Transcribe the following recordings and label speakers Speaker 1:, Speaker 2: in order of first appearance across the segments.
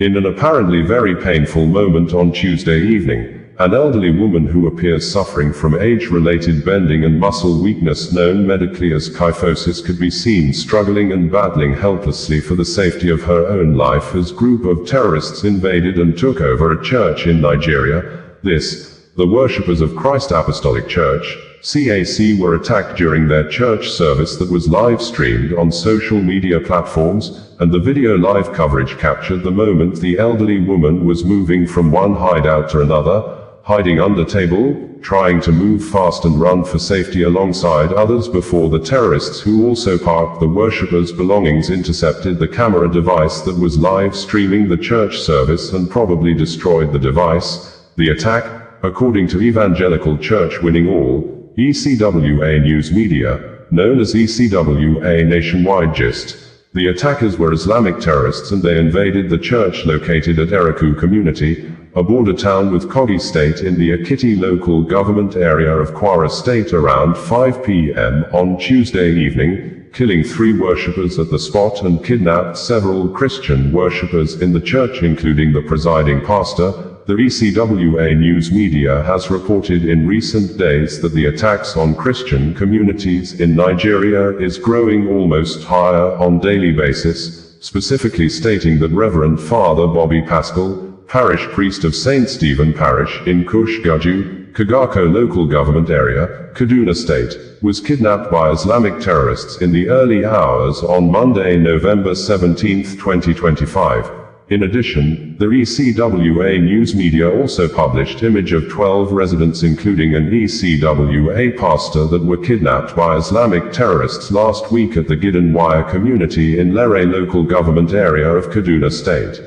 Speaker 1: In an apparently very painful moment on Tuesday evening, an elderly woman who appears suffering from age-related bending and muscle weakness known medically as kyphosis could be seen struggling and battling helplessly for the safety of her own life as a group of terrorists invaded and took over a church in Nigeria. The worshippers of Christ Apostolic Church, CAC, were attacked during their church service that was live-streamed on social media platforms, and the video live coverage captured the moment the elderly woman was moving from one hideout to another, hiding under table, trying to move fast and run for safety alongside others before the terrorists, who also parked the worshippers' belongings, intercepted the camera device that was live streaming the church service and probably destroyed the device. The attack, according to Evangelical Church Winning All, ECWA News Media, known as ECWA Nationwide Gist. The attackers were Islamic terrorists and they invaded the church located at Eruku community, a border town with Kogi State in the Ekiti local government area of Kwara State around 5 p.m. on Tuesday evening, killing 3 worshippers at the spot and kidnapped several Christian worshippers in the church including the presiding pastor. The ECWA News Media has reported in recent days that the attacks on Christian communities in Nigeria is growing almost higher on daily basis, specifically stating that Reverend Father Bobby Pascal, parish priest of St. Stephen Parish in Kush Gaju, Kagako local government area, Kaduna State, was kidnapped by Islamic terrorists in the early hours on Monday, November 17, 2025. In addition, the ECWA News Media also published image of 12 residents including an ECWA pastor that were kidnapped by Islamic terrorists last week at the Gidanwaya community in Lere local government area of Kaduna State.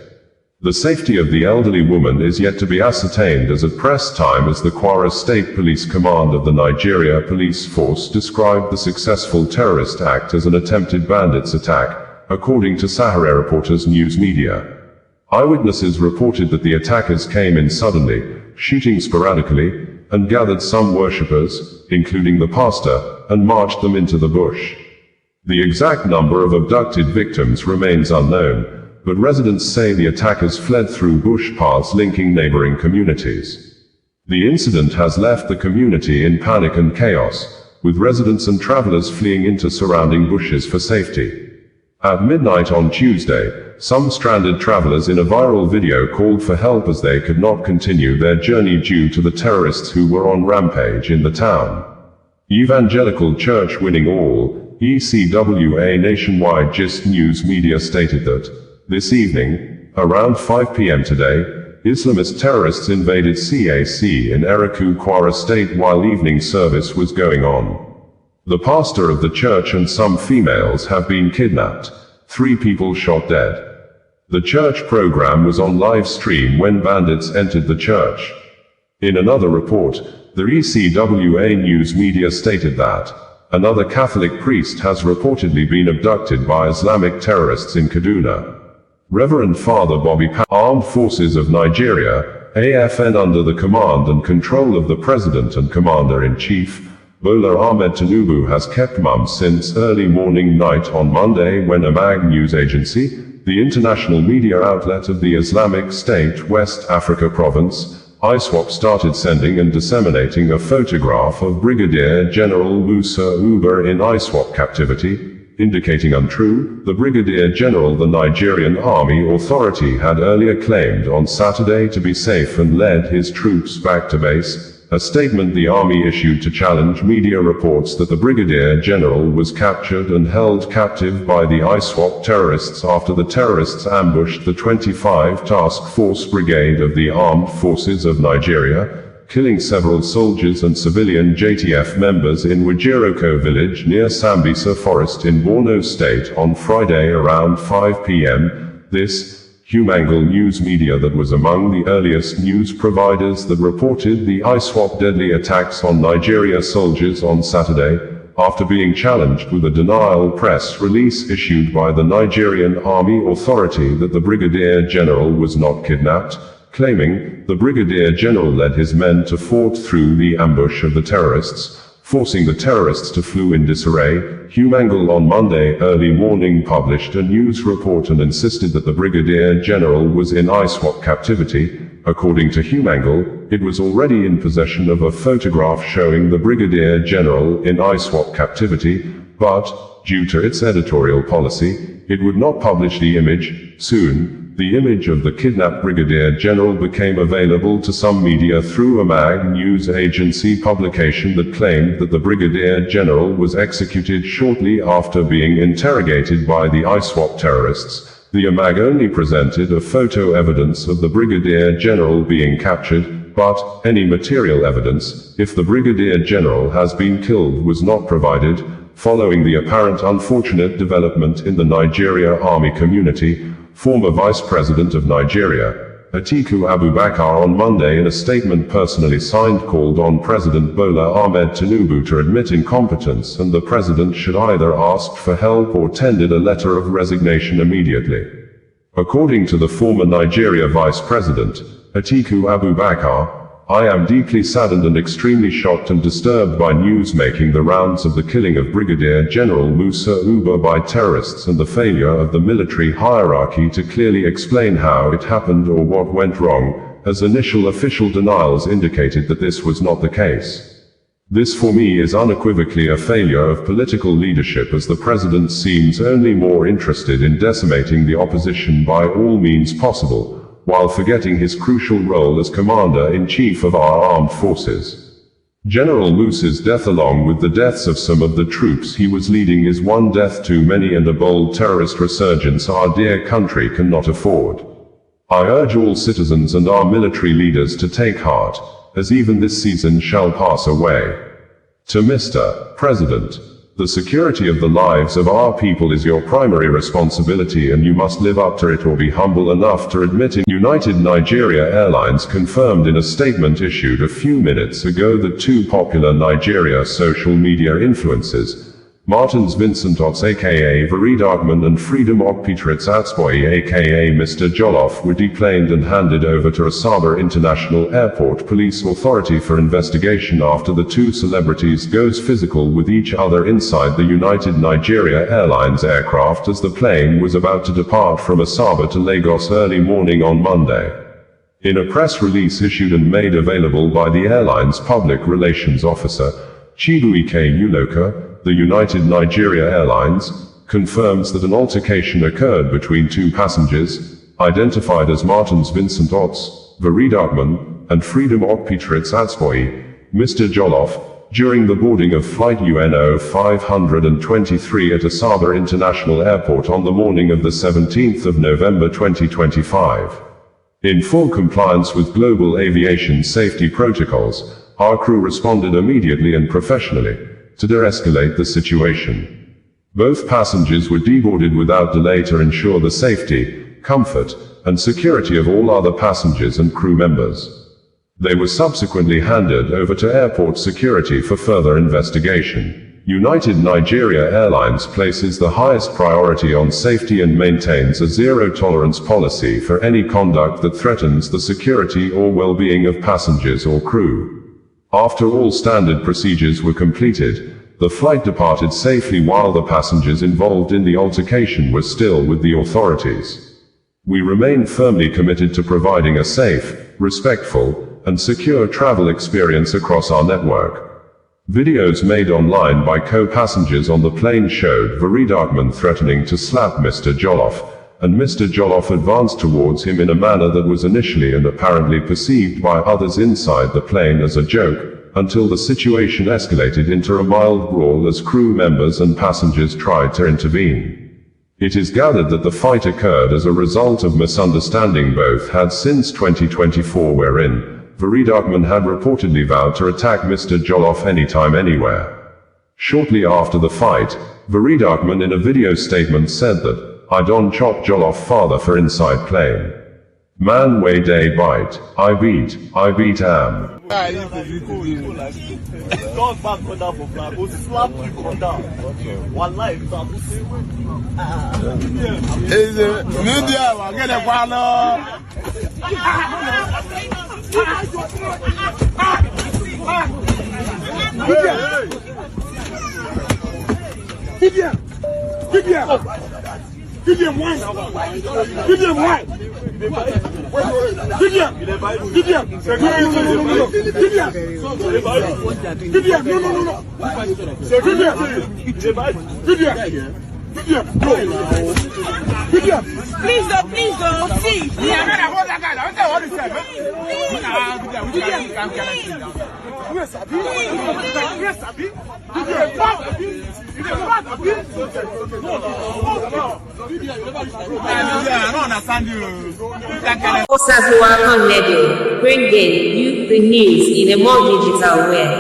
Speaker 1: The safety of the elderly woman is yet to be ascertained as at press time, as the Kwara State Police Command of the Nigeria Police Force described the successful terrorist act as an attempted bandits attack, according to Sahara Reporters News Media. Eyewitnesses reported that the attackers came in suddenly, shooting sporadically, and gathered some worshippers, including the pastor, and marched them into the bush. The exact number of abducted victims remains unknown, but residents say the attackers fled through bush paths linking neighboring communities. The incident has left the community in panic and chaos, with residents and travelers fleeing into surrounding bushes for safety. At midnight on Tuesday, some stranded travelers in a viral video called for help as they could not continue their journey due to the terrorists who were on rampage in the town. Evangelical Church Winning All, ECWA Nationwide Gist News Media stated that, this evening, around 5 p.m. today, Islamist terrorists invaded CAC in Eruku, Kwara State while evening service was going on. The pastor of the church and some females have been kidnapped, 3 people shot dead. The church program was on live stream when bandits entered the church. In another report, the ECWA News Media stated that another Catholic priest has reportedly been abducted by Islamic terrorists in Kaduna. Reverend Father Bobby Pascal, Armed Forces of Nigeria, AFN, under the command and control of the President and Commander-in-Chief, Bola Ahmed Tinubu, has kept mum since early morning night on Monday when Amag News Agency, the international media outlet of the Islamic State West Africa Province, ISWAP, started sending and disseminating a photograph of Brigadier General Musa Uba in ISWAP captivity, indicating untrue. The Brigadier General, the Nigerian Army authority, had earlier claimed on Saturday to be safe and led his troops back to base, a statement the Army issued to challenge media reports that the Brigadier General was captured and held captive by the ISWAP terrorists after the terrorists ambushed the 25 Task Force Brigade of the Armed Forces of Nigeria, killing several soldiers and civilian JTF members in Wajiroko village near Sambisa Forest in Borno State on Friday around 5 p.m. This HumAngle news media that was among the earliest news providers that reported the ISWAP deadly attacks on Nigeria soldiers on Saturday, after being challenged with a denial press release issued by the Nigerian Army authority that the Brigadier General was not kidnapped, claiming the Brigadier General led his men to fort through the ambush of the terrorists. forcing the terrorists to flee in disarray. HumAngle on Monday early morning published a news report and insisted that the Brigadier General was in ISWAP captivity. According to HumAngle, it was already in possession of a photograph showing the Brigadier General in ISWAP captivity, but, due to its editorial policy, it would not publish the image. Soon, the image of the kidnapped Brigadier General became available to some media through Amag News Agency publication that claimed that the Brigadier General was executed shortly after being interrogated by the ISWAP terrorists. The Amag only presented a photo evidence of the Brigadier General being captured, but any material evidence, if the Brigadier General has been killed, was not provided. Following the apparent unfortunate development in the Nigerian Army community, former Vice President of Nigeria, Atiku Abubakar on Monday in a statement personally signed called on President Bola Ahmed Tinubu to admit incompetence and the president should either ask for help or tendered a letter of resignation immediately. According to the former Nigeria Vice President, Atiku Abubakar, I am deeply saddened and extremely shocked and disturbed by news making the rounds of the killing of Brigadier General Musa Uba by terrorists and the failure of the military hierarchy to clearly explain how it happened or what went wrong, as initial official denials indicated that this was not the case. This for me is unequivocally a failure of political leadership, as the president seems only more interested in decimating the opposition by all means possible, while forgetting his crucial role as Commander-in-Chief of our armed forces. General Musa's death, along with the deaths of some of the troops he was leading, is one death too many and a bold terrorist resurgence our dear country cannot afford. I urge all citizens and our military leaders to take heart, as even this season shall pass away. To Mr. President, the security of the lives of our people is your primary responsibility and you must live up to it or be humble enough to admit it. United Nigeria Airlines confirmed in a statement issued a few minutes ago that two popular Nigeria social media influencers, Martins Vincent Ots aka Veridagman and Freedom Okpitritz Atsboy aka Mr. Jollof, were deplaned and handed over to Asaba International Airport Police Authority for investigation after the two celebrities goes physical with each other inside the United Nigeria Airlines aircraft as the plane was about to depart from Asaba to Lagos early morning on Monday. In a press release issued and made available by the airline's public relations officer, Chibuike Unoka, the United Nigeria Airlines confirms that an altercation occurred between two passengers, identified as Martins Vincent Ots, Veridagman, and Freedom Okpitritz Atsboy, Mr. Jollof, during the boarding of Flight UNO 523 at Asaba International Airport on the morning of the 17th of November 2025. In full compliance with global aviation safety protocols, our crew responded immediately and professionally to de-escalate the situation. Both passengers were deboarded without delay to ensure the safety, comfort, and security of all other passengers and crew members. They were subsequently handed over to airport security for further investigation. United Nigeria Airlines places the highest priority on safety and maintains a zero-tolerance policy for any conduct that threatens the security or well-being of passengers or crew. After all standard procedures were completed, the flight departed safely while the passengers involved in the altercation were still with the authorities. We remain firmly committed to providing a safe, respectful, and secure travel experience across our network. Videos made online by co-passengers on the plane showed Veridagman threatening to slap Mr. Jollof, and Mr. Jollof advanced towards him in a manner that was initially and apparently perceived by others inside the plane as a joke, until the situation escalated into a mild brawl as crew members and passengers tried to intervene. It is gathered that the fight occurred as a result of misunderstanding both had since 2024, wherein Veridagman had reportedly vowed to attack Mr. Jollof anytime anywhere. Shortly after the fight, Veridagman in a video statement said that, I don't chop Jollof father for inside plane. Man way day bite, I beat am.
Speaker 2: Talk back on that for flag, we'll slap you on that. One life,
Speaker 3: is it media? I get a Give them wine. Give them wine. Give them. Give them. Give them. Give them. No. Give them. Give them.
Speaker 4: Please don't. See.
Speaker 5: Forces who are connected, bringing you the news in a more digital way.